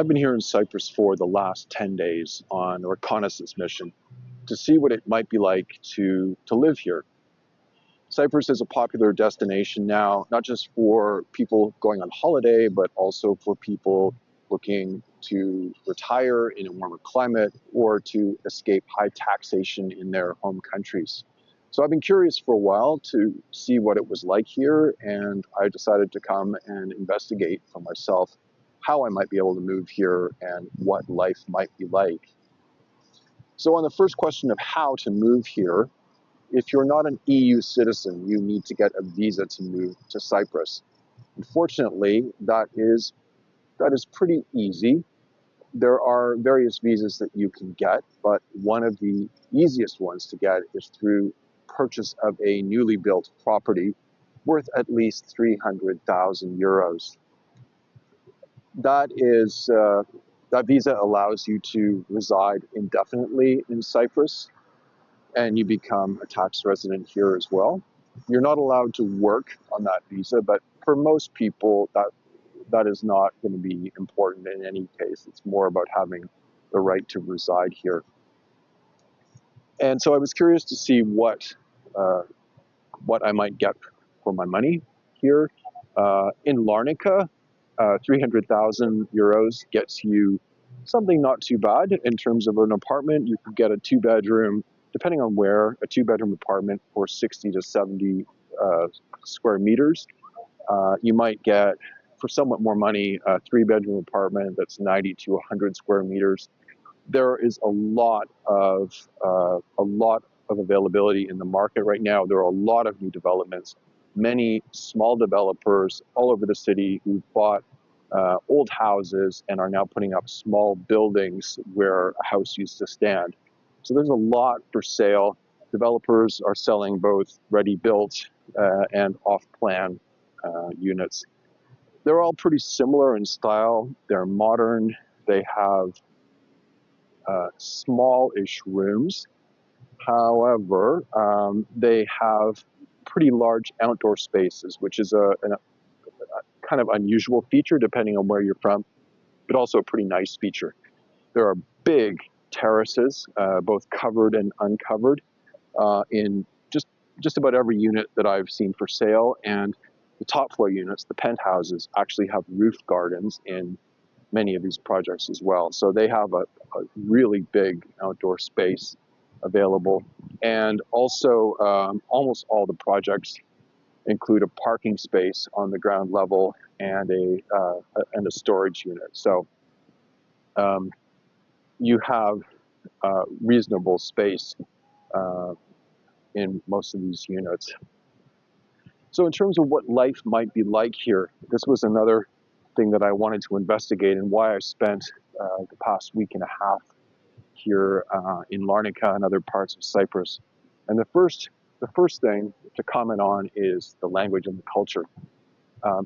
I've been here in Cyprus for the last 10 days on a reconnaissance mission to see what it might be like to live here. Cyprus is a popular destination now, not just for people going on holiday, but also for people looking to retire in a warmer climate or to escape high taxation in their home countries. So I've been curious for a while to see what it was like here, and I decided to come and investigate for myself how I might be able to move here and what life might be like. So on the first question of how to move here, if you're not an EU citizen, you need to get a visa to move to Cyprus. Unfortunately, that is pretty easy. There are various visas that you can get, but one of the easiest ones to get is through purchase of a newly built property worth at least 300,000 euros. That visa allows you to reside indefinitely in Cyprus, and you become a tax resident here as well. You're not allowed to work on that visa, but for most people, that is not going to be important in any case. It's more about having the right to reside here. And so I was curious to see what I might get for my money here. In Larnaca, 300,000 euros gets you something not too bad in terms of an apartment. You could get a two-bedroom, depending on where, a two-bedroom apartment for 60 to 70 square meters. You might get, for somewhat more money, a three-bedroom apartment that's 90 to 100 square meters. There is a lot of availability in the market right now. There are a lot of new developments. Many small developers all over the city who bought old houses and are now putting up small buildings where a house used to stand. So there's a lot for sale. Developers are selling both ready-built and off-plan units. They're all pretty similar in style. They're modern. They have small-ish rooms. However, they have pretty large outdoor spaces, which is a kind of unusual feature depending on where you're from, but also a pretty nice feature. There are big terraces, both covered and uncovered, in just about every unit that I've seen for sale, and the top floor units, the penthouses, actually have roof gardens in many of these projects as well. So they have a really big outdoor space available. And also, almost all the projects include a parking space on the ground level and a storage unit. So you have reasonable space in most of these units. So in terms of what life might be like here, this was another thing that I wanted to investigate and why I spent the past week and a half here in Larnaca and other parts of Cyprus. And the first thing to comment on is the language and the culture.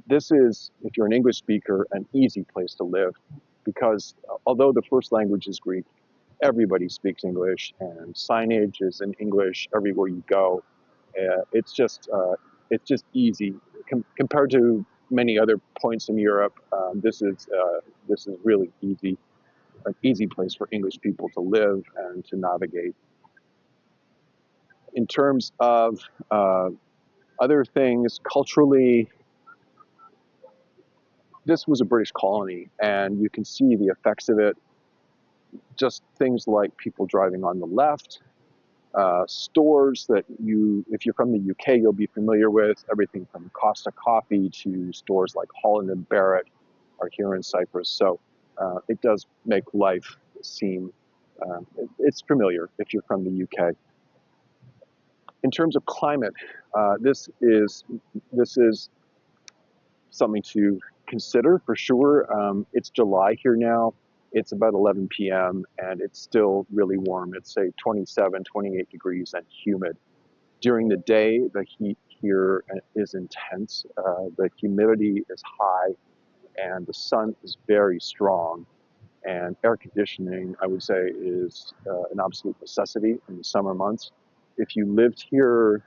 This is, if you're an English speaker, an easy place to live because although the first language is Greek, everybody speaks English and signage is in English everywhere you go. It's just easy compared to many other points in Europe. This is really easy, an easy place for English people to live and to navigate. In terms of other things, culturally, this was a British colony, and you can see the effects of it. Just things like people driving on the left, stores that if you're from the UK, you'll be familiar with, everything from Costa Coffee to stores like Holland and Barrett are here in Cyprus. So it does make life seem, it's familiar if you're from the UK. In terms of climate, this is something to consider for sure. It's July here now. It's about 11 p.m. and it's still really warm. It's say 27, 28 degrees and humid. During the day, the heat here is intense. The humidity is high and the sun is very strong. And air conditioning, I would say, is an absolute necessity in the summer months. If you lived here,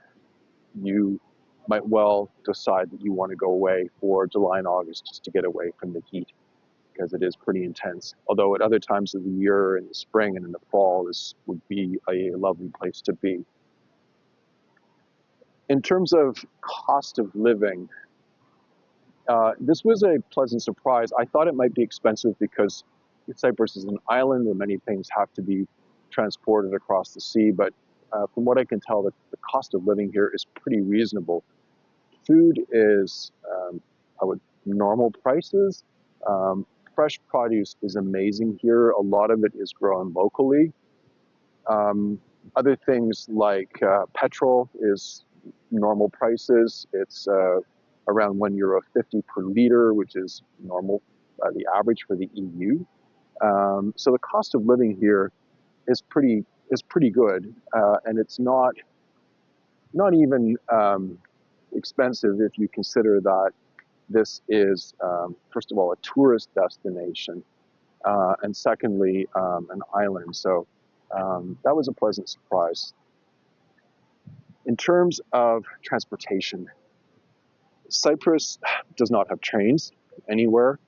you might well decide that you want to go away for July and August just to get away from the heat, because it is pretty intense. Although at other times of the year, in the spring and in the fall, this would be a lovely place to be. In terms of cost of living, this was a pleasant surprise. I thought it might be expensive because Cyprus is an island where many things have to be transported across the sea, but from what I can tell, the cost of living here is pretty reasonable. Food is normal prices. Fresh produce is amazing here. A lot of it is grown locally. Other things like petrol is normal prices. It's around €1.50 per liter, which is normal, the average for the EU. So the cost of living here is pretty good, and it's not even expensive if you consider that this is first of all a tourist destination, and secondly an island. So that was a pleasant surprise. In terms of transportation, Cyprus does not have trains anywhere.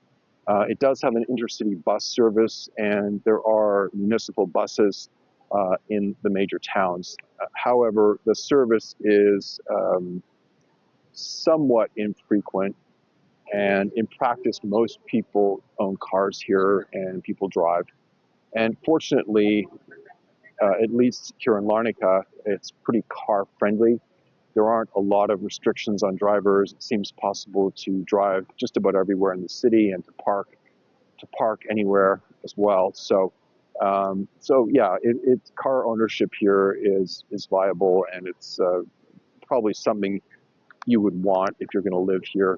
It does have an intercity bus service, and there are municipal buses in the major towns. However, the service is somewhat infrequent, and in practice, most people own cars here and people drive. And fortunately, at least here in Larnaca, it's pretty car friendly. There aren't a lot of restrictions on drivers. It seems possible to drive just about everywhere in the city and to park anywhere as well. So yeah, car ownership here is viable, and it's probably something you would want if you're going to live here,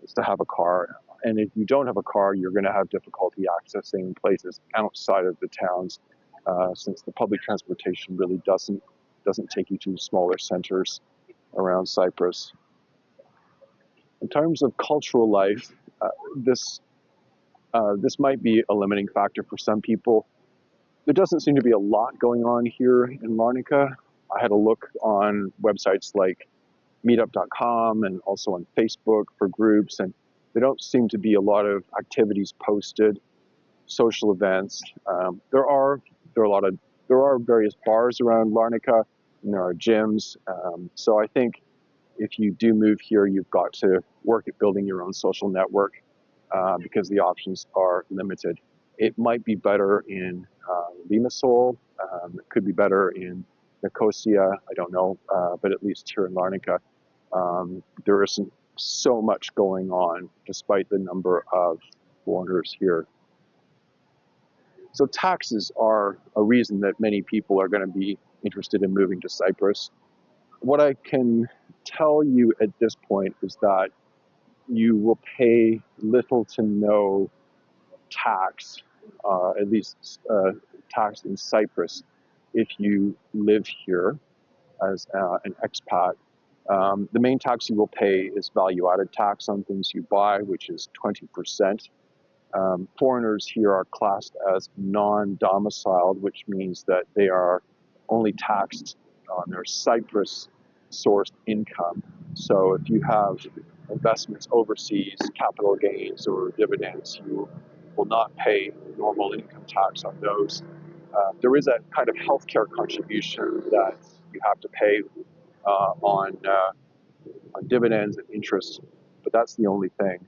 is to have a car. And if you don't have a car, you're going to have difficulty accessing places outside of the towns, since the public transportation really doesn't take you to smaller centers around Cyprus. In terms of cultural life, this might be a limiting factor for some people. There doesn't seem to be a lot going on here in Larnaca. I had a look on websites like meetup.com and also on Facebook for groups, and there don't seem to be a lot of activities posted, social events. There are various bars around Larnaca, and there are gyms. So I think if you do move here, you've got to work at building your own social network, because the options are limited. It might be better in Limassol. It could be better in Nicosia. I don't know, but at least here in Larnaca, there isn't so much going on despite the number of foreigners here. So taxes are a reason that many people are going to be interested in moving to Cyprus. What I can tell you at this point is that you will pay little to no tax, at least tax in Cyprus, if you live here as an expat. The main tax you will pay is value-added tax on things you buy, which is 20%. Foreigners here are classed as non-domiciled, which means that they are only taxed on their Cyprus-sourced income. So if you have investments overseas, capital gains, or dividends, you will not pay normal income tax on those. There is a kind of healthcare contribution that you have to pay on dividends and interest, but that's the only thing.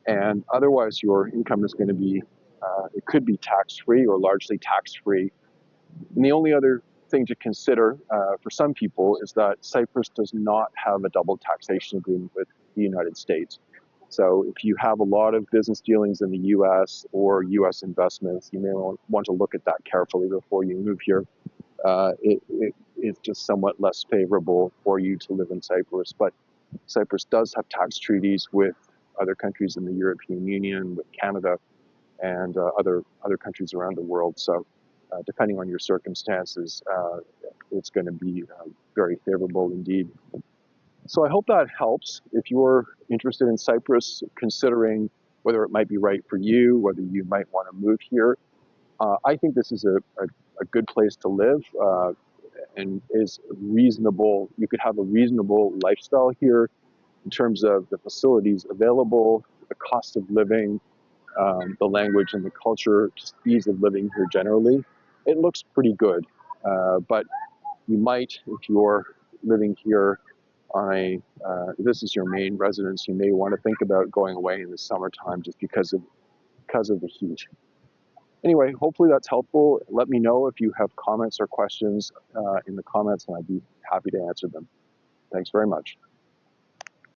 And otherwise, your income is going to be, it could be tax-free or largely tax-free. And the only other thing to consider for some people is that Cyprus does not have a double taxation agreement with the United States. So if you have a lot of business dealings in the US or US investments, you may want to look at that carefully before you move here. It's just somewhat less favorable for you to live in Cyprus. But Cyprus does have tax treaties with other countries in the European Union, with Canada, and other countries around the world. So depending on your circumstances, it's going to be very favorable indeed. So I hope that helps. If you're interested in Cyprus, considering whether it might be right for you, whether you might want to move here, I think this is a good place to live, and is reasonable. You could have a reasonable lifestyle here in terms of the facilities available, the cost of living, the language and the culture, just ease of living here generally, it looks pretty good. But you might, if you're living here on this is your main residence, you may want to think about going away in the summertime just because of the heat. Anyway, hopefully that's helpful. Let me know if you have comments or questions in the comments, and I'd be happy to answer them. Thanks very much.